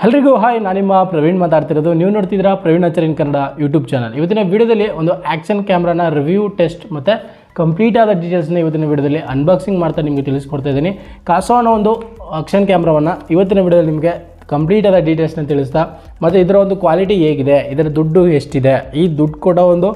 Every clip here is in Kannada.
ಎಲ್ರಿಗೂ ಹಾಯ್, ನಾನು ನಿಮ್ಮ ಪ್ರವೀಣ್ ಮಾತಾಡ್ತಿರೋದು. ನೀವು ನೋಡ್ತಿದ್ದೀರಾ ಪ್ರವೀಣ್ ಆಚಾರ್ ಇನ್ ಕನ್ನಡ ಯೂಟ್ಯೂಬ್ ಚಾನಲ್. ಇವತ್ತಿನ ವಿಡಿಯೋದಲ್ಲಿ ಒಂದು ಆ್ಯಕ್ಷನ್ ಕ್ಯಾಮ್ರಾನ ರಿವ್ಯೂ ಟೆಸ್ಟ್ ಮತ್ತು ಕಂಪ್ಲೀಟ್ ಆದ ಡೀಟೇಲ್ಸ್ನ ಇವತ್ತಿನ ವಿಡಿಯೋದಲ್ಲಿ ಅನ್ಬಾಕ್ಸಿಂಗ್ ಮಾಡ್ತಾ ನಿಮಗೆ ತಿಳಿಸ್ಕೊಡ್ತಾ ಇದ್ದೀನಿ. ಕಾಸೋ ಅನ್ನೋ ಒಂದು ಆಕ್ಷನ್ ಕ್ಯಾಮ್ರಾವನ್ನು ಇವತ್ತಿನ ವಿಡಿಯೋದಲ್ಲಿ ನಿಮಗೆ ಕಂಪ್ಲೀಟ್ ಆದ ಡೀಟೇಲ್ಸ್ನ ತಿಳಿಸ್ತಾ, ಮತ್ತು ಇದರ ಒಂದು ಕ್ವಾಲಿಟಿ ಹೇಗಿದೆ, ಇದರ ದುಡ್ಡು ಎಷ್ಟಿದೆ, ಈ ದುಡ್ಡು ಕೊಡೋ ಒಂದು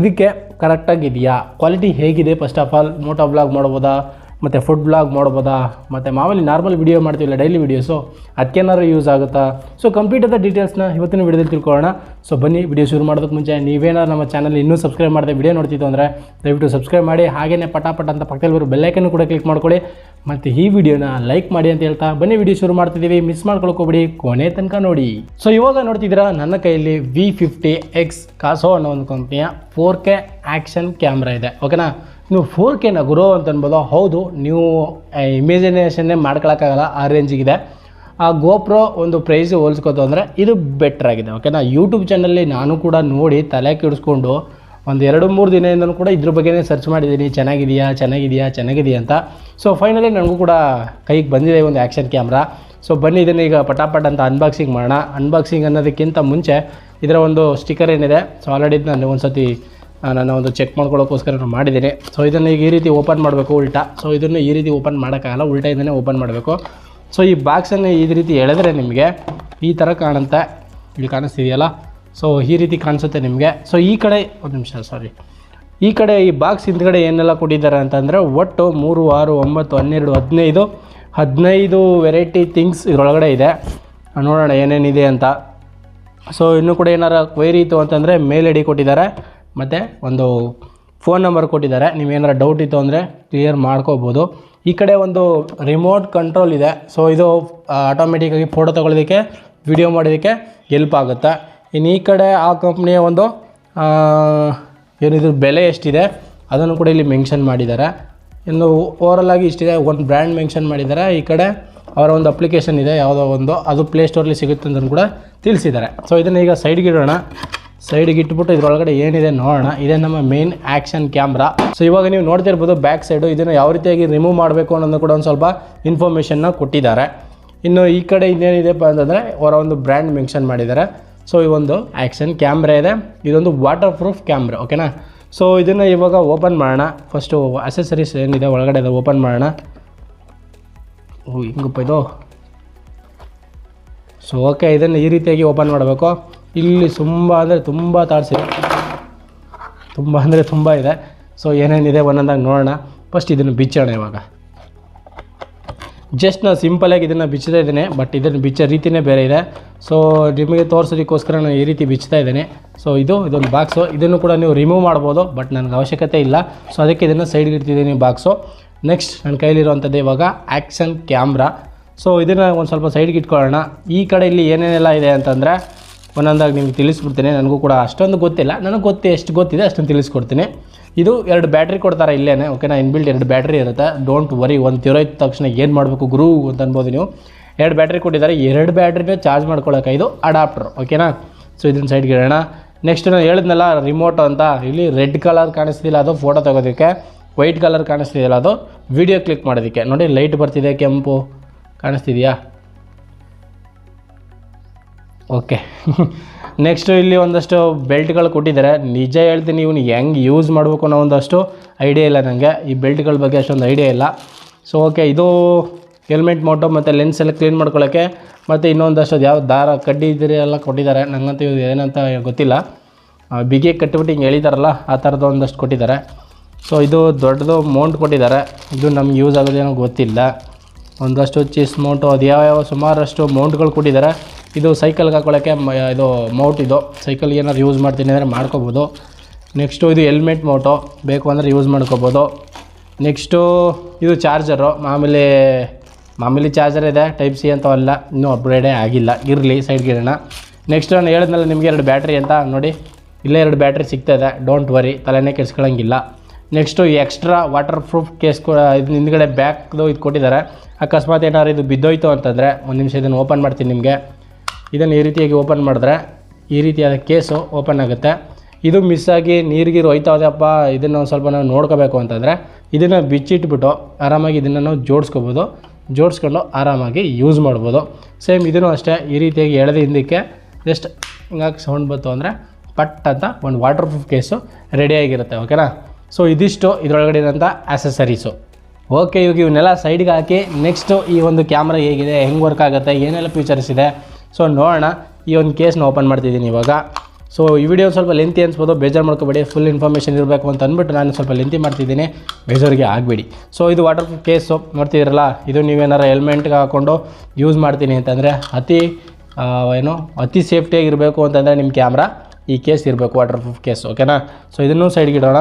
ಇದಕ್ಕೆ ಕರೆಕ್ಟಾಗಿದೆಯಾ, ಕ್ವಾಲಿಟಿ ಹೇಗಿದೆ, first of all moto vlog ಮಾಡ್ಬೋದಾ, ಮತ್ತು ಫುಡ್ ಬ್ಲಾಗ್ ಮಾಡ್ಬೋದಾ, ಮತ್ತು ಮಾಮೂಲಿ ನಾರ್ಮಲ್ ವೀಡಿಯೋ ಮಾಡ್ತೀವಿಲ್ಲ ಡೈಲಿ ವೀಡಿಯೋಸು, ಅದಕ್ಕೇನಾದ್ರು ಯೂಸ್ ಆಗುತ್ತಾ. ಸೊ ಕಂಪ್ಲೀಟ್ ಆದ ಡೀಟೇಲ್ಸ್ನ ಇವತ್ತಿನ ವಿಡಿಯೋದಲ್ಲಿ ತಿಳ್ಕೊಳ್ಳೋಣ. ಸೊ ಬನ್ನಿ, ವಿಡಿಯೋ ಶುರು ಮಾಡೋದಕ್ಕೆ ಮುಂಚೆ ನೀವೇನಾದ್ರು ನಮ್ಮ ಚಾನಲ್ ಇನ್ನೂ ಸಬ್ಸ್ಕ್ರೈಬ್ ಮಾಡಿದೆ ವಿಡಿಯೋ ನೋಡ್ತಿತ್ತು ಅಂದರೆ ದಯವಿಟ್ಟು ಸಬ್ಸ್ಕ್ರೈಬ್ ಮಾಡಿ, ಹಾಗೆಯೇ ಪಟಾಪಟ ಅಂತ ಪಕ್ಕದಲ್ಲಿ ಬರೋ ಬೆಲ್ಲೈಕನ್ನು ಕೂಡ ಕ್ಲಿಕ್ ಮಾಡ್ಕೊಳ್ಳಿ, ಮತ್ತು ಈ ವಿಡಿಯೋನ ಲೈಕ್ ಮಾಡಿ ಅಂತ ಹೇಳ್ತಾ ಬನ್ನಿ ವಿಡಿಯೋ ಶುರು ಮಾಡ್ತಿದ್ದೀವಿ. ಮಿಸ್ ಮಾಡ್ಕೊಳ್ಕೋಬೇಡಿ, ಕೊನೆ ತನಕ ನೋಡಿ. ಸೊ ಇವಾಗ ನೋಡ್ತಿದ್ದೀರಾ ನನ್ನ ಕೈಯಲ್ಲಿ V50X ಕಾಸೋ ಅನ್ನೋ ಒಂದು ಕಂಪ್ನಿಯ 4K ಆ್ಯಕ್ಷನ್ ಕ್ಯಾಮ್ರಾ ಇದೆ. ಓಕೆನಾ, ನೀವು 4Kನ ಗುರು ಅಂತ ಅನ್ಬೋದು. ಹೌದು, ನೀವು ಇಮೇಜಿನೇಷನ್ನೇ ಮಾಡ್ಕೊಳಕ್ಕಾಗಲ್ಲ, ಆ ರೇಂಜಿಗಿದೆ. ಆ ಗೋಪ್ರೋ ಒಂದು ಪ್ರೈಸ್ ಹೋಲಿಸ್ಕೋತು ಅಂದರೆ ಇದು ಬೆಟರ್ ಆಗಿದೆ. ಓಕೆನಾ, ಯೂಟ್ಯೂಬ್ ಚಾನಲ್ಲಿ ನಾನು ಕೂಡ ನೋಡಿ ತಲೆ ಕೆಡಿಸ್ಕೊಂಡು ಒಂದು 2-3 ದಿನದಿಂದಲೂ ಕೂಡ ಇದ್ರ ಬಗ್ಗೆನೇ ಸರ್ಚ್ ಮಾಡಿದ್ದೀನಿ, ಚೆನ್ನಾಗಿದೆಯಾ ಅಂತ. ಸೊ ಫೈನಲಿ ನನಗೂ ಕೂಡ ಕೈಗೆ ಬಂದಿದೆ ಒಂದು ಆ್ಯಕ್ಷನ್ ಕ್ಯಾಮ್ರಾ. ಸೊ ಬನ್ನಿ ಇದನ್ನು ಈಗ ಪಟಾಪಟ್ ಅಂತ ಅನ್ಬಾಕ್ಸಿಂಗ್ ಮಾಡೋಣ. ಅನ್ಬಾಕ್ಸಿಂಗ್ ಅನ್ನೋದಕ್ಕಿಂತ ಮುಂಚೆ ಇದರ ಒಂದು ಸ್ಟಿಕ್ಕರ್ ಏನಿದೆ, ಸೊ ಆಲ್ರೆಡಿ ನಾನು ಒಂದು ಸತಿ ನಾನು ಒಂದು ಚೆಕ್ ಮಾಡ್ಕೊಳ್ಳೋಕ್ಕೋಸ್ಕರ ಮಾಡಿದ್ದೀನಿ. ಸೊ ಇದನ್ನು ಈಗ ಈ ರೀತಿ ಓಪನ್ ಮಾಡಬೇಕು ಉಲ್ಟಾ. ಸೊ ಇದನ್ನು ಈ ರೀತಿ ಓಪನ್ ಮಾಡೋಕ್ಕಾಗಲ್ಲ, ಉಲ್ಟಾ ಇದನ್ನೇ ಓಪನ್ ಮಾಡಬೇಕು. ಸೊ ಈ ಬಾಕ್ಸನ್ನು ಈ ರೀತಿ ಎಳೆದ್ರೆ ನಿಮಗೆ ಈ ಥರ ಕಾಣುತ್ತೆ, ಇಲ್ಲಿ ಕಾಣಿಸ್ತಿದೆಯಲ್ಲ. ಸೊ ಈ ರೀತಿ ಕಾಣಿಸುತ್ತೆ ನಿಮಗೆ. ಸೊ ಈ ಕಡೆ ಒಂದು ನಿಮಿಷ, ಈ ಕಡೆ ಈ ಬಾಕ್ಸ್ ಹಿಂದ್ಗಡೆ ಏನೆಲ್ಲ ಕೊಟ್ಟಿದ್ದಾರೆ ಅಂತಂದರೆ ಒಟ್ಟು 3, 6, 9, 12, 15 ವೆರೈಟಿ ಥಿಂಗ್ಸ್ ಇದರೊಳಗಡೆ ಇದೆ. ನೋಡೋಣ ಏನೇನಿದೆ ಅಂತ. ಸೊ ಇನ್ನೂ ಕೂಡ ಏನಾರು ಕ್ವೈರಿ ಇತ್ತು ಅಂತಂದರೆ ಮೇಲ್ ಐ ಡಿ ಕೊಟ್ಟಿದ್ದಾರೆ, ಮತ್ತು ಒಂದು ಫೋನ್ ನಂಬರ್ ಕೊಟ್ಟಿದ್ದಾರೆ. ನೀವೇನಾರು ಡೌಟ್ ಇತ್ತು ಅಂದರೆ ಕ್ಲಿಯರ್ ಮಾಡ್ಕೋಬೋದು. ಈ ಕಡೆ ಒಂದು ರಿಮೋಟ್ ಕಂಟ್ರೋಲ್ ಇದೆ. ಸೊ ಇದು ಆಟೋಮೆಟಿಕ್ಕಾಗಿ ಫೋಟೋ ತೊಗೊಳೋದಕ್ಕೆ, ವಿಡಿಯೋ ಮಾಡೋದಕ್ಕೆ ಹೆಲ್ಪ್ ಆಗುತ್ತೆ. ಇನ್ನು ಈ ಕಡೆ ಆ ಕಂಪ್ನಿಯ ಒಂದು ಏನಿದ್ರ ಬೆಲೆ ಎಷ್ಟಿದೆ ಅದನ್ನು ಕೂಡ ಇಲ್ಲಿ ಮೆನ್ಷನ್ ಮಾಡಿದ್ದಾರೆ. ಇನ್ನು ಓವರಲ್ಲಾಗಿ ಇಷ್ಟಿದೆ, ಒಂದು ಬ್ರ್ಯಾಂಡ್ ಮೆನ್ಷನ್ ಮಾಡಿದ್ದಾರೆ. ಈ ಕಡೆ ಅವರ ಒಂದು ಅಪ್ಲಿಕೇಶನ್ ಇದೆ ಯಾವುದೋ ಒಂದು, ಅದು ಪ್ಲೇಸ್ಟೋರಲ್ಲಿ ಸಿಗುತ್ತೆ ಅಂತಲೂ ಕೂಡ ತಿಳಿಸಿದ್ದಾರೆ. ಸೊ ಇದನ್ನು ಈಗ ಸೈಡ್ಗೆ ಇಡೋಣ. ಸೈಡಿಗೆ ಇಟ್ಬಿಟ್ಟು ಇದರೊಳಗಡೆ ಏನಿದೆ ನೋಡೋಣ. ಇದೇ ನಮ್ಮ ಮೇನ್ ಆ್ಯಕ್ಷನ್ ಕ್ಯಾಮ್ರಾ. ಸೊ ಇವಾಗ ನೀವು ನೋಡ್ತಿರ್ಬೋದು ಬ್ಯಾಕ್ ಸೈಡು, ಇದನ್ನು ಯಾವ ರೀತಿಯಾಗಿ ರಿಮೂವ್ ಮಾಡಬೇಕು ಅನ್ನೋದು ಕೂಡ ಒಂದು ಸ್ವಲ್ಪ ಇನ್ಫಾರ್ಮೇಷನ್ನ ಕೊಟ್ಟಿದ್ದಾರೆ. ಇನ್ನು ಈ ಕಡೆ ಇನ್ನೇನಿದೆಪ್ಪ ಅಂತಂದರೆ ಅವರ ಒಂದು ಬ್ರ್ಯಾಂಡ್ ಮೆನ್ಷನ್ ಮಾಡಿದ್ದಾರೆ. ಸೊ ಈ ಒಂದು ಆ್ಯಕ್ಷನ್ ಕ್ಯಾಮ್ರಾ ಇದೆ, ಇದೊಂದು ವಾಟರ್ ಪ್ರೂಫ್ ಕ್ಯಾಮ್ರಾ. ಓಕೆನಾ, ಸೊ ಇದನ್ನು ಇವಾಗ ಓಪನ್ ಮಾಡೋಣ. ಫಸ್ಟು ಅಸೆಸರೀಸ್ ಏನಿದೆ ಒಳಗಡೆ ಅದು ಓಪನ್ ಮಾಡೋಣ. ಹಿಂಗಪ್ಪ ಇದು. ಸೊ ಓಕೆ, ಇದನ್ನು ಈ ರೀತಿಯಾಗಿ ಓಪನ್ ಮಾಡಬೇಕು. ಇಲ್ಲಿ ತುಂಬ ಥಾಟ್ಸ್ ಇದೆ, ತುಂಬ ಇದೆ. ಸೊ ಏನೇನಿದೆ ಒಂದೊಂದಾಗಿ ನೋಡೋಣ. ಫಸ್ಟ್ ಇದನ್ನು ಬಿಚ್ಚೋಣ. ಇವಾಗ ಜಸ್ಟ್ ನಾನು ಸಿಂಪಲಾಗಿ ಇದನ್ನು ಬಿಚ್ಚುತ್ತಾ ಇದ್ದೇನೆ, ಬಟ್ ಇದನ್ನು ಬಿಚ್ಚೋ ರೀತಿಯೇ ಬೇರೆ ಇದೆ. ಸೊ ನಿಮಗೆ ತೋರಿಸೋದಕ್ಕೋಸ್ಕರ ನಾನು ಈ ರೀತಿ ಬಿಚ್ಚುತ್ತಾ ಇದ್ದೇನೆ. ಸೊ ಇದೊಂದು ಬಾಕ್ಸು, ಇದನ್ನು ಕೂಡ ನೀವು ರಿಮೂವ್ ಮಾಡ್ಬೋದು, ಬಟ್ ನನಗೆ ಅವಶ್ಯಕತೆ ಇಲ್ಲ. ಸೊ ಅದಕ್ಕೆ ಇದನ್ನು ಸೈಡ್ಗೆ ಇಡ್ತಿದ್ದೀನಿ ಬಾಕ್ಸು. ನೆಕ್ಸ್ಟ್ ನನ್ನ ಕೈಲಿರುವಂಥದ್ದು ಇವಾಗ ಆ್ಯಕ್ಷನ್ ಕ್ಯಾಮ್ರಾ. ಸೊ ಇದನ್ನು ಒಂದು ಸ್ವಲ್ಪ ಸೈಡ್ಗೆ ಇಟ್ಕೊಳ್ಳೋಣ. ಈ ಕಡೆ ಇಲ್ಲಿ ಏನೇನೆಲ್ಲ ಇದೆ ಅಂತಂದರೆ ಒಂದೊಂದಾಗಿ ನಿಮ್ಗೆ ತಿಳಿಸ್ಬಿಡ್ತೀನಿ. ನನಗೂ ಕೂಡ ಅಷ್ಟೊಂದು ಗೊತ್ತಿಲ್ಲ, ನನಗೆ ಎಷ್ಟು ಗೊತ್ತಿದೆ ಅಷ್ಟೊಂದು ತಿಳಿಸ್ಕೊಡ್ತೀನಿ. ಇದು 2 ಬ್ಯಾಟ್ರಿ ಕೊಡ್ತಾರೆ ಇಲ್ಲೇ. ಓಕೆನಾ, ಇನ್ಬಿಲ್ಟ್ 2 ಬ್ಯಾಟ್ರಿ ಇರುತ್ತೆ. ಡೋಂಟ್ ವರಿ, ಒಂದು ತಿರೋಯ್ದ ತಕ್ಷಣ ಏನು ಮಾಡಬೇಕು ಗುರು ಅಂತ ಅನ್ಬೋದು ನೀವು. 2 ಬ್ಯಾಟ್ರಿ ಕೊಟ್ಟಿದ್ದಾರೆ. 2 ಬ್ಯಾಟ್ರಿನ ಚಾರ್ಜ್ ಮಾಡ್ಕೊಳ್ಳೋಕೆ ಇದು ಅಡಾಪ್ಟರ್. ಓಕೆನಾ, ಸೊ ಇದನ್ನು ಸೈಡ್ಗೆ ಇಡೋಣ. ನೆಕ್ಸ್ಟ್ ನಾನು ಹೇಳಿದ್ನಲ್ಲ ರಿಮೋಟ್ ಅಂತ, ಇಲ್ಲಿ ರೆಡ್ ಕಲರ್ ಕಾಣಿಸ್ತಿಲ್ಲ ಅದು ಫೋಟೋ ತೆಗೋದಕ್ಕೆ, ವೈಟ್ ಕಲರ್ ಕಾಣಿಸ್ತಿದೆಯಲ್ಲ ಅದು ವಿಡಿಯೋ ಕ್ಲಿಕ್ ಮಾಡೋದಕ್ಕೆ. ನೋಡಿ ಲೈಟ್ ಬರ್ತಿದೆ, ಕೆಂಪು ಕಾಣಿಸ್ತಿದೆಯಾ? ಓಕೆ. ನೆಕ್ಸ್ಟು ಇಲ್ಲಿ ಒಂದಷ್ಟು ಬೆಲ್ಟ್ಗಳು ಕೊಟ್ಟಿದ್ದಾರೆ. ನಿಜ ಹೇಳ್ತೀನಿ, ಇವನು ಹೆಂಗೆ ಯೂಸ್ ಮಾಡಬೇಕು ಅನ್ನೋ ಒಂದಷ್ಟು ಐಡಿಯಾ ಇಲ್ಲ ನನಗೆ. ಈ ಬೆಲ್ಟ್ಗಳ ಬಗ್ಗೆ ಅಷ್ಟೊಂದು ಐಡಿಯಾ ಇಲ್ಲ. ಸೊ ಓಕೆ, ಇದು ಹೆಲ್ಮೆಟ್ ಮೌಂಟು ಮತ್ತು ಲೆನ್ಸ್ ಎಲ್ಲ ಕ್ಲೀನ್ ಮಾಡ್ಕೊಳ್ಳೋಕ್ಕೆ, ಮತ್ತು ಇನ್ನೊಂದಷ್ಟು ಯಾವ ದಾರ ಕಡ್ಡಿ ಇದ್ರೆ ಎಲ್ಲ ಕೊಟ್ಟಿದ್ದಾರೆ. ನನಗಂತೂ ಇದು ಏನಂತ ಗೊತ್ತಿಲ್ಲ. ಬಿಗೆ ಕಟ್ಟಿಬಿಟ್ಟು ಹಿಂಗೆ ಎಳಿತಾರಲ್ಲ ಆ ಥರದ್ದು ಒಂದಷ್ಟು ಕೊಟ್ಟಿದ್ದಾರೆ. ಸೊ ಇದು ದೊಡ್ಡದು ಮೌಂಟ್ ಕೊಟ್ಟಿದ್ದಾರೆ. ಇದು ನಮ್ಗೆ ಯೂಸ್ ಆಗೋದೇನೋ ಗೊತ್ತಿಲ್ಲ. ಒಂದಷ್ಟು ಚೀಸ್ ಮೌಂಟು, ಅದು ಯಾವ ಸುಮಾರಷ್ಟು ಮೌಂಟ್ಗಳು ಕೊಟ್ಟಿದ್ದಾರೆ. ಇದು ಸೈಕಲ್ಗೆ ಹಾಕೊಳ್ಳೋಕ್ಕೆ ಇದು ಮೌಂಟ್. ಇದು ಸೈಕಲ್ಗೆ ಏನಾದ್ರು ಯೂಸ್ ಮಾಡ್ತೀನಿ ಅಂದರೆ ಮಾಡ್ಕೋಬೋದು. ನೆಕ್ಸ್ಟು ಇದು ಹೆಲ್ಮೆಟ್ ಮೌಂಟು, ಬೇಕು ಅಂದರೆ ಯೂಸ್ ಮಾಡ್ಕೋಬೋದು. ನೆಕ್ಸ್ಟು ಇದು ಚಾರ್ಜರು, ಮಾಮೂಲಿ ಚಾರ್ಜರ್ ಇದೆ, ಟೈಪ್ ಸಿ ಅಂತ ಅಲ್ಲ, ಇನ್ನೂ ಅಪ್ಗ್ರೇಡೇ ಆಗಿಲ್ಲ. ಇರಲಿ, ಸೈಡ್ಗೆ ಇಡೋಣ. ನೆಕ್ಸ್ಟ್ ನಾನು ಹೇಳಿದ್ನಲ್ಲ ನಿಮಗೆ 2 ಬ್ಯಾಟ್ರಿ ಅಂತ, ನೋಡಿ ಇಲ್ಲೇ 2 ಬ್ಯಾಟ್ರಿ ಸಿಗ್ತಾಯಿದೆ. ಡೋಂಟ್ ವರಿ, ತಲೆನೇ ಕೆಡ್ಸ್ಕೊಳ್ಳೋಂಗಿಲ್ಲ. Next extra waterproof case ಇದು ಹಿಂದ್ಗಡೆ ಬ್ಯಾಕ್ದು ಇದು ಕೊಟ್ಟಿದ್ದಾರೆ. ಅಕಸ್ಮಾತ್ ಏನಾದ್ರು ಇದು ಬಿದ್ದೋಯ್ತು ಅಂತಂದರೆ, ಒಂದು ನಿಮಿಷ ಇದನ್ನು ಓಪನ್ ಮಾಡ್ತೀನಿ ನಿಮಗೆ. ಇದನ್ನು ಈ ರೀತಿಯಾಗಿ ಓಪನ್ ಮಾಡಿದ್ರೆ ಈ ರೀತಿಯಾದ ಕೇಸು ಓಪನ್ ಆಗುತ್ತೆ. ಇದು ಮಿಸ್ ಆಗಿ ನೀರಿಗೆ ಹೋಯ್ತಾವದಪ್ಪ, ಇದನ್ನು ಸ್ವಲ್ಪ ನಾವು ನೋಡ್ಕೋಬೇಕು ಅಂತಂದರೆ ಇದನ್ನು ಬಿಚ್ಚಿಟ್ಬಿಟ್ಟು ಆರಾಮಾಗಿ ಇದನ್ನು ನಾವು ಜೋಡಿಸ್ಕೋಬೋದು. ಜೋಡಿಸ್ಕೊಂಡು ಆರಾಮಾಗಿ ಯೂಸ್ ಮಾಡ್ಬೋದು. ಸೇಮ್ ಇದೂ ಅಷ್ಟೇ, ಈ ರೀತಿಯಾಗಿ ಎಳೆದು ಹಿಂದಕ್ಕೆ ಜಸ್ಟ್ ಹಿಂಗಾಗಿ ಸೌಂಡ್ ಬಂತು ಅಂದರೆ ಪಟ್ ಅಂತ ಒಂದು ವಾಟರ್ ಪ್ರೂಫ್ ಕೇಸು ರೆಡಿಯಾಗಿರುತ್ತೆ. ಓಕೆನಾ. ಸೊ ಇದಿಷ್ಟು ಇದರೊಳಗಡೆ ಇರೋಂಥ ಆ್ಯಸೆಸರೀಸು. ಓಕೆ, ಇವಾಗ ಇವನ್ನೆಲ್ಲ ಸೈಡ್ಗೆ ಹಾಕಿ ನೆಕ್ಸ್ಟು ಈ ಒಂದು ಕ್ಯಾಮ್ರಾ ಹೇಗಿದೆ, ಹೆಂಗೆ ವರ್ಕ್ ಆಗುತ್ತೆ, ಏನೆಲ್ಲ ಫೀಚರ್ಸ್ ಇದೆ ಸೊ ನೋಡೋಣ. ಈ ಒಂದು ಕೇಸ್ನ ಓಪನ್ ಮಾಡ್ತಿದ್ದೀನಿ ಇವಾಗ. ಸೊ ಈ ವಿಡಿಯೋ ಸ್ವಲ್ಪ ಲೆಂತಿ ಅನ್ಸ್ಬೋದು, ಬೇಜಾರು ಮಾಡ್ಕೋಬೇಡಿ. ಫುಲ್ ಇನ್ಫಾರ್ಮೇಷನ್ ಇರಬೇಕು ಅಂತ ಅಂದ್ಬಿಟ್ಟು ನಾನು ಸ್ವಲ್ಪ ಲೆಂತಿ ಮಾಡ್ತಿದ್ದೀನಿ, ಬೇಜಾರಿಗೆ ಆಗಬೇಡಿ. ಸೊ ಇದು ವಾಟರ್ ಪ್ರೂಫ್ ಕೇಸು ನೋಡ್ತಿದ್ದೀರಲ್ಲ, ಇದು ನೀವೇನಾರು ಹೆಲ್ಮೆಟ್ಗೆ ಹಾಕ್ಕೊಂಡು ಯೂಸ್ ಮಾಡ್ತೀನಿ ಅಂತಂದರೆ ಅತಿ ಸೇಫ್ಟಿಯಾಗಿರಬೇಕು ಅಂತಂದರೆ ನಿಮ್ಮ ಕ್ಯಾಮ್ರಾ ಈ ಕೇಸ್ ಇರಬೇಕು, ವಾಟರ್ ಪ್ರೂಫ್ ಕೇಸ್. ಓಕೆನಾ. ಸೊ ಇದನ್ನು ಸೈಡ್ಗೆ ಇಡೋಣ.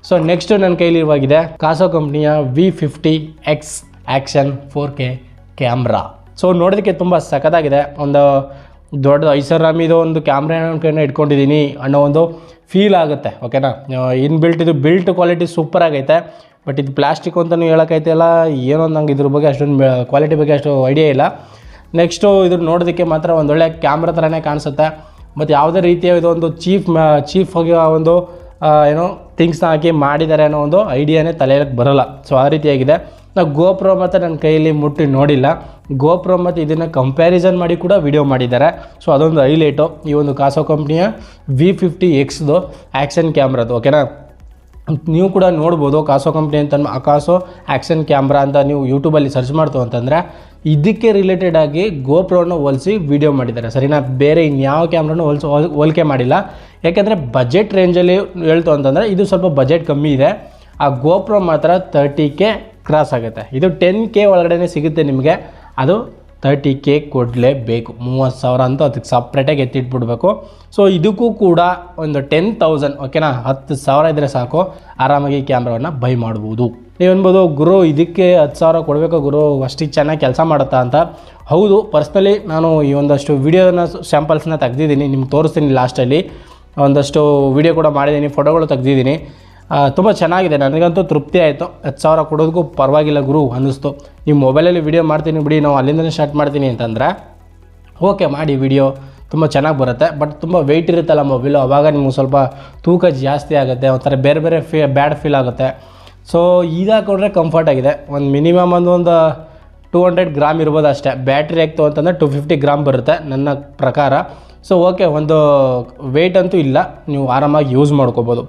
ಸೊ ನೆಕ್ಸ್ಟು ನನ್ನ ಕೈಲಿರುವಾಗಿದೆ ಕಾಸೋ ಕಂಪ್ನಿಯ V50X action 4K camera. So ನೋಡೋದಕ್ಕೆ ತುಂಬ ಸಖತ್ತಾಗಿದೆ. ಒಂದು ದೊಡ್ಡ ಐಷಾರಾಮಿದು ಒಂದು ಕ್ಯಾಮ್ರಾ ಇಟ್ಕೊಂಡಿದ್ದೀನಿ ಅನ್ನೋ ಒಂದು ಫೀಲ್ ಆಗುತ್ತೆ. ಓಕೆನಾ. ಇದು ಬಿಲ್ಟ್ ಕ್ವಾಲಿಟಿ ಸೂಪರ್ ಆಗೈತೆ. ಬಟ್ ಇದು ಪ್ಲಾಸ್ಟಿಕ್ ಅಂತಲೂ ಹೇಳೋಕ್ಕೈತೆಲ್ಲ, ಏನೋ ನಂಗೆ ಇದ್ರ ಬಗ್ಗೆ ಅಷ್ಟೊಂದು ಕ್ವಾಲಿಟಿ ಬಗ್ಗೆ ಅಷ್ಟು ಐಡಿಯಾ ಇಲ್ಲ. ನೆಕ್ಸ್ಟು ಇದು ನೋಡೋದಕ್ಕೆ ಮಾತ್ರ ಒಂದೊಳ್ಳೆ ಕ್ಯಾಮ್ರಾ ಥರನೇ ಕಾಣಿಸುತ್ತೆ. ಮತ್ತು ಯಾವುದೇ ರೀತಿಯ ಇದೊಂದು ಚೀಫ್ ಆಗಿ ಒಂದು ಥಿಂಗ್ಸ್ನ ಹಾಕಿ ಮಾಡಿದ್ದಾರೆ ಅನ್ನೋ ಒಂದು ಐಡಿಯಾನೇ ತಲೆಯಕ್ಕೆ ಬರೋಲ್ಲ. ಸೊ ಆ ರೀತಿಯಾಗಿದೆ. ನಾವು ಗೋಪ್ರೋ ಮತ್ತು ನನ್ನ ಕೈಯಲ್ಲಿ ಮುಟ್ಟಿ ನೋಡಿಲ್ಲ. ಗೋಪ್ರೋ ಮತ್ತು ಇದನ್ನು ಕಂಪ್ಯಾರಿಸನ್ ಮಾಡಿ ಕೂಡ ವಿಡಿಯೋ ಮಾಡಿದ್ದಾರೆ. ಸೊ ಅದೊಂದು ಹೈಲೈಟು ಈ ಒಂದು ಕಾಸೋ ಕಂಪ್ನಿಯ V50Xದು ಆ್ಯಕ್ಷನ್ ಕ್ಯಾಮ್ರಾದು. ಓಕೆನಾ. ನೀವು ಕೂಡ ನೋಡ್ಬೋದು ಕಾಸೋ ಕಂಪ್ನಿ ಅಂತ ಅಕಾಸೋ ಆ್ಯಕ್ಷನ್ ಕ್ಯಾಮ್ರಾ ಅಂತ ನೀವು ಯೂಟ್ಯೂಬಲ್ಲಿ ಸರ್ಚ್ ಮಾಡ್ತು ಅಂತಂದರೆ ಇದಕ್ಕೆ ರಿಲೇಟೆಡ್ ಆಗಿ ಗೋಪ್ರೋನ ಹೋಲಿಸಿ ವಿಡಿಯೋ ಮಾಡಿದ್ದಾರೆ. ಸರಿನಾ. ಬೇರೆ ಇನ್ಯಾವ ಕ್ಯಾಮ್ರಾನು ಹೋಲಿಕೆ ಮಾಡಿಲ್ಲ. ಯಾಕೆಂದರೆ ಬಜೆಟ್ ರೇಂಜಲ್ಲಿ ಹೇಳ್ತು ಅಂತಂದರೆ ಇದು ಸ್ವಲ್ಪ ಬಜೆಟ್ ಕಮ್ಮಿ ಇದೆ. ಆ ಗೋಪ್ರೋ ಮಾತ್ರ 30K ಕ್ರಾಸ್ ಆಗುತ್ತೆ. ಇದು 10K ಒಳಗಡೆ ಸಿಗುತ್ತೆ ನಿಮಗೆ. ಅದು 30K ಕೊಡಲೇಬೇಕು. 30,000 ಅಂತೂ ಅದಕ್ಕೆ ಸಪ್ರೇಟಾಗಿ ಎತ್ತಿಟ್ಬಿಡ್ಬೇಕು. ಸೊ ಇದಕ್ಕೂ ಕೂಡ ಒಂದು 10,000 ಓಕೆನಾ, 10,000 ಇದ್ದರೆ ಸಾಕು, ಆರಾಮಾಗಿ ಕ್ಯಾಮ್ರಾವನ್ನು ಬೈ ಮಾಡ್ಬೋದು. ನೀವು ಅನ್ಬೋದು, ಗುರು ಇದಕ್ಕೆ 10,000 ಕೊಡಬೇಕು ಗುರು, ಅಷ್ಟಿಗೆ ಚೆನ್ನಾಗಿ ಕೆಲಸ ಮಾಡುತ್ತಾ ಅಂತ. ಹೌದು, ಪರ್ಸ್ನಲಿ ನಾನು ಈ ಒಂದಷ್ಟು ವೀಡಿಯೋನ ಸ್ಯಾಂಪಲ್ಸ್ನ ತೆಗ್ದಿದ್ದೀನಿ, ನಿಮ್ಗೆ ತೋರಿಸ್ತೀನಿ. ಲಾಸ್ಟಲ್ಲಿ ಒಂದಷ್ಟು ವೀಡಿಯೋ ಕೂಡ ಮಾಡಿದ್ದೀನಿ, ಫೋಟೋಗಳು ತೆಗ್ದಿದ್ದೀನಿ. ತುಂಬ ಚೆನ್ನಾಗಿದೆ. ನನಗಂತೂ ತೃಪ್ತಿ ಆಯಿತು. 10,000 ಕೊಡೋದಕ್ಕೂ ಪರವಾಗಿಲ್ಲ ಗುರು ಅನ್ನಿಸ್ತು. ನೀವು ಮೊಬೈಲಲ್ಲಿ ವೀಡಿಯೋ ಮಾಡ್ತೀನಿ ಬಿಡಿ, ನಾವು ಅಲ್ಲಿಂದಲೇ ಸ್ಟಾರ್ಟ್ ಮಾಡ್ತೀನಿ ಅಂತಂದರೆ ಓಕೆ ಮಾಡಿ, ವೀಡಿಯೋ ತುಂಬ ಚೆನ್ನಾಗಿ ಬರುತ್ತೆ. ಬಟ್ ತುಂಬ ವೆಯ್ಟ್ ಇರುತ್ತಲ್ಲ ಮೊಬೈಲು, ಆವಾಗ ನಿಮ್ಗೆ ಸ್ವಲ್ಪ ತೂಕ ಜಾಸ್ತಿ ಆಗುತ್ತೆ, ಒಂಥರ ಬೇರೆ ಬೇರೆ ಬ್ಯಾಡ್ ಫೀಲ್ ಆಗುತ್ತೆ. ಸೊ ಇದಾಕೊಂಡ್ರೆ ಕಂಫರ್ಟ್ ಆಗಿದೆ. ಒಂದು ಮಿನಿಮಮ್ ಒಂದು 200 ಗ್ರಾಮ್ ಇರ್ಬೋದು ಅಷ್ಟೇ. ಬ್ಯಾಟ್ರಿ ಆಗ್ತು ಅಂತಂದರೆ 250 ಗ್ರಾಮ್ ಬರುತ್ತೆ ನನ್ನ ಪ್ರಕಾರ. ಸೊ ಓಕೆ, ಒಂದು ವೆಯ್ಟ್ ಅಂತೂ ಇಲ್ಲ, ನೀವು ಆರಾಮಾಗಿ ಯೂಸ್ ಮಾಡ್ಕೋಬೋದು.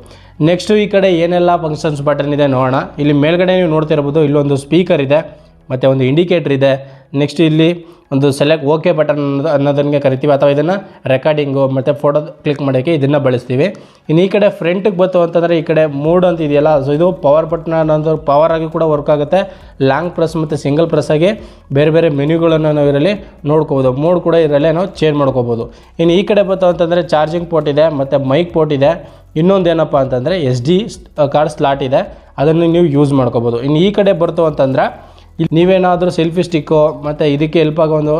ನೆಕ್ಸ್ಟು ಈ ಕಡೆ ಏನೆಲ್ಲ ಫಂಕ್ಷನ್ಸ್ ಬಟನ್ ಇದೆ ನೋಡೋಣ. ಇಲ್ಲಿ ಮೇಲ್ಗಡೆ ನೀವು ನೋಡ್ತಿರ್ಬೋದು, ಇಲ್ಲೊಂದು ಸ್ಪೀಕರ್ ಇದೆ ಮತ್ತು ಒಂದು ಇಂಡಿಕೇಟ್ರ್ ಇದೆ. ನೆಕ್ಸ್ಟ್ ಇಲ್ಲಿ ಒಂದು ಸೆಲೆಕ್ಟ್ ಓಕೆ ಬಟನ್ ಅನ್ನೋದನ್ನೇ ಕರಿತೀವಿ, ಅಥವಾ ಇದನ್ನು ರೆಕಾರ್ಡಿಂಗು ಮತ್ತು ಫೋಟೋ ಕ್ಲಿಕ್ ಮಾಡೋಕ್ಕೆ ಇದನ್ನು ಬಳಸ್ತೀವಿ. ಇನ್ನು ಈ ಕಡೆ ಫ್ರಂಟಿಗೆ ಬಂತು ಅಂತಂದರೆ ಈ ಕಡೆ ಮೋಡ್ ಅಂತ ಇದೆಯಲ್ಲ, ಸೊ ಇದು ಪವರ್ ಬಟನ್ ಅನ್ನೋದು ಪವರ್ ಆಗಿ ಕೂಡ ವರ್ಕ್ ಆಗುತ್ತೆ. ಲಾಂಗ್ ಪ್ರೆಸ್ ಮತ್ತು ಸಿಂಗಲ್ ಪ್ರೆಸ್ ಆಗಿ ಬೇರೆ ಬೇರೆ ಮೆನ್ಯೂಗಳನ್ನು ನಾವು ಇದರಲ್ಲಿ ನೋಡ್ಕೋಬೋದು. ಮೋಡ್ ಕೂಡ ಇದರಲ್ಲೇ ನಾವು ಚೇಂಜ್ ಮಾಡ್ಕೋಬೋದು. ಇನ್ನು ಈ ಕಡೆ ಬಂತು ಅಂತಂದರೆ ಚಾರ್ಜಿಂಗ್ ಪೋರ್ಟ್ ಇದೆ ಮತ್ತು ಮೈಕ್ ಪೋರ್ಟ್ ಇದೆ. ಇನ್ನೊಂದು ಏನಪ್ಪ ಅಂತಂದರೆ SD ಕಾರ್ಡ್ ಸ್ಲಾಟ್ ಇದೆ, ಅದನ್ನು ನೀವು ಯೂಸ್ ಮಾಡ್ಕೋಬೋದು. ಇನ್ನು ಈ ಕಡೆ ಬರ್ತು ಅಂತಂದ್ರೆ ಇಲ್ಲಿ ನೀವೇನಾದರೂ ಸೆಲ್ಫಿ ಸ್ಟಿಕ್ಕು ಮತ್ತು ಇದಕ್ಕೆ ಹೆಲ್ಪ್ ಆಗೋ ಒಂದು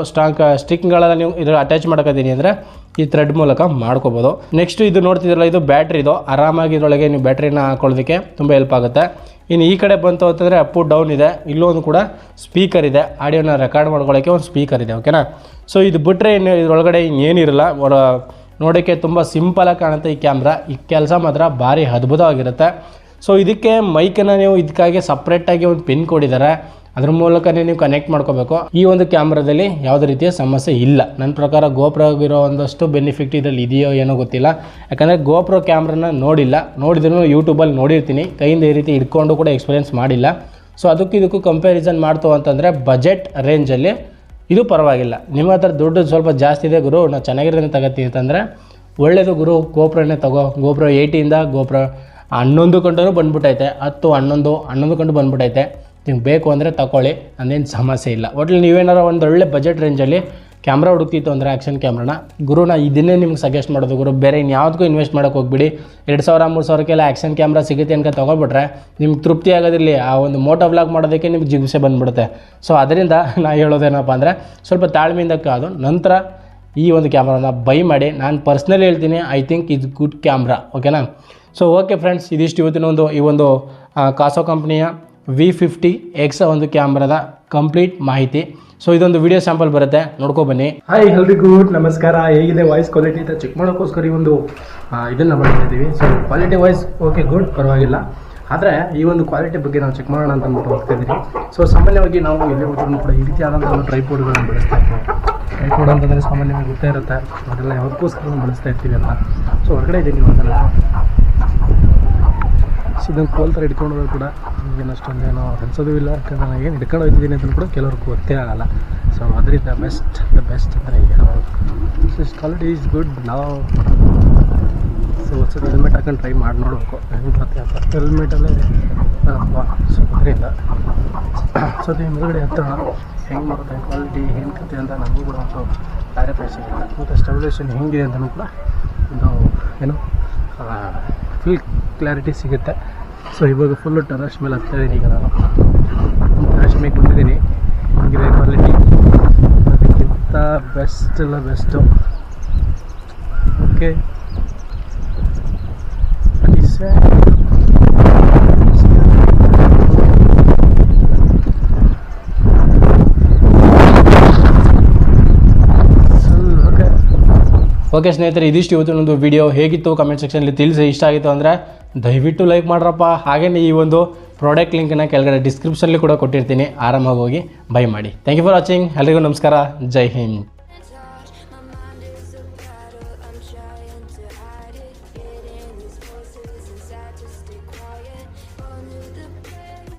ಸ್ಟಿಕ್ಗಳೆಲ್ಲ ನೀವು ಇದ್ರ ಅಟ್ಯಾಚ್ ಮಾಡ್ಕೋತೀನಿ ಅಂದರೆ ಈ ಥ್ರೆಡ್ ಮೂಲಕ ಮಾಡ್ಕೋಬೋದು. ನೆಕ್ಸ್ಟ್ ಇದು ನೋಡ್ತಿದ್ರಲ್ಲ, ಇದು ಬ್ಯಾಟ್ರಿ. ಇದು ಆರಾಮಾಗಿ ಇದರೊಳಗೆ ನೀವು ಬ್ಯಾಟ್ರಿನ ಹಾಕೊಳ್ಳೋದಕ್ಕೆ ತುಂಬ ಹೆಲ್ಪ್ ಆಗುತ್ತೆ. ಇನ್ನು ಈ ಕಡೆ ಬಂತು ಅಂತಂದರೆ ಅಪ್ ಡೌನ್ ಇದೆ. ಇಲ್ಲೊಂದು ಕೂಡ ಸ್ಪೀಕರ್ ಇದೆ, ಆಡಿಯೋನ ರೆಕಾರ್ಡ್ ಮಾಡ್ಕೊಳ್ಳೋಕ್ಕೆ ಒಂದು ಸ್ಪೀಕರ್ ಇದೆ. ಓಕೆನಾ. ಸೊ ಇದು ಬಿಟ್ಟರೆ ಇನ್ನು ಇದರೊಳಗಡೆ ಇನ್ನೇನಿರಲ್ಲ. ನೋಡೋಕ್ಕೆ ತುಂಬ ಸಿಂಪಲಾಗಿ ಕಾಣುತ್ತೆ ಈ ಕ್ಯಾಮ್ರಾ. ಈ ಕೆಲಸ ಮಾತ್ರ ಭಾರಿ ಅದ್ಭುತವಾಗಿರುತ್ತೆ. ಸೊ ಇದಕ್ಕೆ ಮೈಕನ್ನು ನೀವು ಇದಕ್ಕಾಗಿ ಸಪ್ರೇಟಾಗಿ ಒಂದು ಪಿನ್ ಕೊಟ್ಟಿದ್ದಾರೆ, ಅದ್ರ ಮೂಲಕನೇ ನೀವು ಕನೆಕ್ಟ್ ಮಾಡ್ಕೋಬೇಕು. ಈ ಒಂದು ಕ್ಯಾಮ್ರಾದಲ್ಲಿ ಯಾವುದೇ ರೀತಿಯ ಸಮಸ್ಯೆ ಇಲ್ಲ. ನನ್ನ ಪ್ರಕಾರ ಗೋಪ್ರೋಗಿರೋ ಒಂದಷ್ಟು ಬೆನಿಫಿಟ್ ಇದರಲ್ಲಿ ಇದೆಯೋ ಏನೋ ಗೊತ್ತಿಲ್ಲ. ಯಾಕಂದರೆ ಗೋಪ್ರೋ ಕ್ಯಾಮ್ರಾನ ನೋಡಿದ್ರೂ ಯೂಟ್ಯೂಬಲ್ಲಿ ನೋಡಿರ್ತೀನಿ, ಕೈಯಿಂದ ಈ ರೀತಿ ಇಟ್ಕೊಂಡು ಕೂಡ ಎಕ್ಸ್ಪೀರಿಯೆನ್ಸ್ ಮಾಡಿಲ್ಲ. ಸೊ ಇದಕ್ಕೂ ಕಂಪ್ಯಾರಿಸನ್ ಮಾಡ್ತು ಅಂತಂದರೆ ಬಜೆಟ್ ರೇಂಜಲ್ಲಿ ಇದು ಪರವಾಗಿಲ್ಲ. ನಿಮ್ಮ ಹತ್ರ ದುಡ್ಡು ಸ್ವಲ್ಪ ಜಾಸ್ತಿ ಇದೆ ಗುರು, ನಾವು ಚೆನ್ನಾಗಿರೋದನ್ನ ತಗೋತೀವಿ ಅಂತಂದರೆ ಒಳ್ಳೆಯದು ಗುರು, ಗೋಪ್ರೋನೇ ತಗೋ. ಗೋಪ್ರೋ 80ಇಂದ ಗೋಪ್ರೋ 11 ಗಂಟೆನೂ ಬಂದ್ಬಿಟ್ಟೈತೆ, 10, 11 ಗಂಟೆ ಬಂದ್ಬಿಟ್ಟೈತೆ. ನಿಮ್ಗೆ ಬೇಕು ಅಂದರೆ ತಗೊಳ್ಳಿ, ಅಂದೇನು ಸಮಸ್ಯೆ ಇಲ್ಲ. ಒಟ್ಟಲ್ಲಿ ನೀವೇನಾರು ಒಂದು ಒಳ್ಳೆ ಬಜೆಟ್ ರೇಂಜಲ್ಲಿ ಕ್ಯಾಮ್ರಾ ಹುಡುಕ್ತಿತ್ತು ಅಂದರೆ ಆ್ಯಕ್ಷನ್ ಕ್ಯಾಮ್ರಾನ ಗುರು ಇದನ್ನೇ ನಿಮ್ಗೆ ಸಜೆಸ್ಟ್ ಮಾಡೋದು ಗುರು. ಬೇರೆ ಇನ್ಯಾವುದಕ್ಕೂ ಇನ್ವೆಸ್ಟ್ ಮಾಡೋಕ್ಕೆ ಹೋಗ್ಬಿಡಿ. 2,000 3,000ಕ್ಕೆಲ್ಲ ಆ್ಯಕ್ಷನ್ ಕ್ಯಾಮ್ರಾ ಸಿಗುತ್ತೆ ಅಂತ ತೊಗೊಬಿಟ್ರೆ ನಿಮ್ಗೆ ತೃಪ್ತಿ ಆಗೋದಿರಲಿ. ಆ ಒಂದು ಮೋಟೋ ವ್ಲಾಗ್ ಮಾಡೋದಕ್ಕೆ ನಿಮ್ಗೆ ಜಿಗುಪ್ಸೆ ಬಂದುಬಿಡುತ್ತೆ. ಸೊ ಅದರಿಂದ ನಾನು ಹೇಳೋದೇನಪ್ಪ ಅಂದರೆ ಸ್ವಲ್ಪ ತಾಳ್ಮೆಯಿಂದ ಕಾದು ನಂತರ ಈ ಒಂದು ಕ್ಯಾಮ್ರಾನ ಬೈ ಮಾಡಿ. ನಾನು ಪರ್ಸ್ನಲಿ ಹೇಳ್ತೀನಿ, ಐ ಥಿಂಕ್ ಇದು ಗುಡ್ ಕ್ಯಾಮ್ರಾ. ಓಕೆನಾ. ಸೊ ಓಕೆ ಫ್ರೆಂಡ್ಸ್, ಇದಿಷ್ಟು ಇವತ್ತಿನ ಈ ಒಂದು ಕಾಸೋ ಕಂಪ್ನಿಯ V50X ಒಂದು ಕ್ಯಾಮ್ರಾದ ಕಂಪ್ಲೀಟ್ ಮಾಹಿತಿ. ಸೊ ಇದೊಂದು ವಿಡಿಯೋ ಸ್ಯಾಂಪಲ್ ಬರುತ್ತೆ, ನೋಡ್ಕೊಬನ್ನಿ. ಹಾಯ್ ಎಲ್ರಿಗೂ ನಮಸ್ಕಾರ. ಹೇಗಿದೆ ವಾಯ್ಸ್ ಕ್ವಾಲಿಟಿ ಅಂತ ಚೆಕ್ ಮಾಡೋಕ್ಕೋಸ್ಕರ ಈ ಒಂದು ಇದನ್ನು ಮಾಡ್ತಿದ್ದೀವಿ. So quality voice okay good, ಪರವಾಗಿಲ್ಲ. ಆದರೆ ಈ ಒಂದು ಕ್ವಾಲಿಟಿ ಬಗ್ಗೆ ನಾವು ಚೆಕ್ ಮಾಡೋಣ ಅಂತ ಅಂದ್ಬಿಟ್ಟು ಹೋಗ್ತಾಯಿದ್ದೀವಿ. ಸೊ ಸಾಮಾನ್ಯವಾಗಿ ನಾವು ಎಲ್ಲಿ ಹೋದ್ರೂ ಕೂಡ ಈ ರೀತಿಯಾದಂಥ ಒಂದು ಟ್ರೈಪೋಡ್ಗಳನ್ನು ಬಳಸ್ತಾ ಇರ್ತೀವಿ. ಟ್ರೈಪೋಡ್ ಅಂತಂದರೆ ಸಾಮಾನ್ಯವಾಗಿ ಗೊತ್ತೇ ಇರುತ್ತೆ, ಅದೆಲ್ಲ ಯಾವತ್ತೋಸ್ಕರ ಬಳಸ್ತಾ ಇರ್ತೀವಿ ಅಂತ. ಸೊ ಹೊರಗಡೆ ಇದ್ದೀನಿ ಅಂತ ನಾನು ಇದನ್ನು ಕೋಲ್ ಥರ ಹಿಡ್ಕೊಂಡು ಕೂಡ ಏನು ಅಷ್ಟೊಂದೇನೋ ಅನ್ಸೋದು ಇಲ್ಲ, ಯಾಕಂದರೆ ನಾನು ಏನು ಹಿಡ್ಕೊಂಡು ಹೋಗ್ತಿದ್ದೀನಿ ಅಂತ ಕೂಡ ಕೆಲವ್ರಿಗೆ ಗೊತ್ತೇ ಆಗಲ್ಲ. ಸೊ ಅದರಿಂದ ದ ಬೆಸ್ಟ್ ಅಂತಲೇ ಹೇಳ್ಬೋದು. This quality is good. ನಾವು ಸೊ ಒಂದ್ಸತಿ ಹೆಲ್ಮೆಟ್ ಹಾಕೊಂಡು ಟ್ರೈ ಮಾಡಿ ನೋಡಬೇಕು ಹೆಂಗೆ ಅಂತ. ಹೆಲ್ಮೆಟಲ್ಲೇ ಸೊ ಅದರಿಂದ ಸೊ ಅದು ಮೇಲ್ಗಡೆ ಹತ್ತಿರ ಹೆಂಗೆ ಬರುತ್ತೆ ಕ್ವಾಲಿಟಿ ಏನು ಕತೆ ಅಂತ ನಮಗೂ ಕೂಡ ಒಂದು ಕ್ಲಾರಿಫಿಕೇಷನ್ ಇಲ್ಲ, ಮತ್ತು ಸ್ಟೆಬಿಲೈಸೇಷನ್ ಹೆಂಗಿದೆ ಅಂತಲೂ ಕೂಡ ಒಂದು ಏನು ಫುಲ್ ಕ್ಲಾರಿಟಿ ಸಿಗುತ್ತೆ. ಸೊ ಇವಾಗ ಫುಲ್ಲು ಟೆರಸ್ ಮೇಲೆ ಹತ್ತಿದ್ದೀನಿ. ಈಗ ನಾನು ಟೆರಸ್ ಮೇಲೆ ಬಂದಿದ್ದೀನಿ. ಹೆಂಗಿದೆ ಕ್ವಾಲಿಟಿ ಅದಕ್ಕಿಂತ ಬೆಸ್ಟು. ಓಕೆ ಓಕೆ ಸ್ನೇಹಿತರೆ, ಇದಿಷ್ಟು ಇವತ್ತಿನೊಂದು ವಿಡಿಯೋ. ಹೇಗಿತ್ತು ಕಮೆಂಟ್ ಸೆಕ್ಷನಲ್ಲಿ ತಿಳಿಸಿ. ಇಷ್ಟ ಆಗಿತ್ತು ಅಂದರೆ ದಯವಿಟ್ಟು ಲೈಕ್ ಮಾಡ್ರಪ್ಪ. ಹಾಗೆಯೇ ಈ ಒಂದು ಪ್ರಾಡಕ್ಟ್ ಲಿಂಕನ್ನು ಕೆಳಗಡೆ ಡಿಸ್ಕ್ರಿಪ್ಷನಲ್ಲಿ ಕೂಡ ಕೊಟ್ಟಿರ್ತೀನಿ, ಆರಾಮಾಗಿ ಹೋಗಿ ಬೈ ಮಾಡಿ. Thank you for watching. ಎಲ್ರಿಗೂ ನಮಸ್ಕಾರ. ಜೈ ಹಿಂದ್.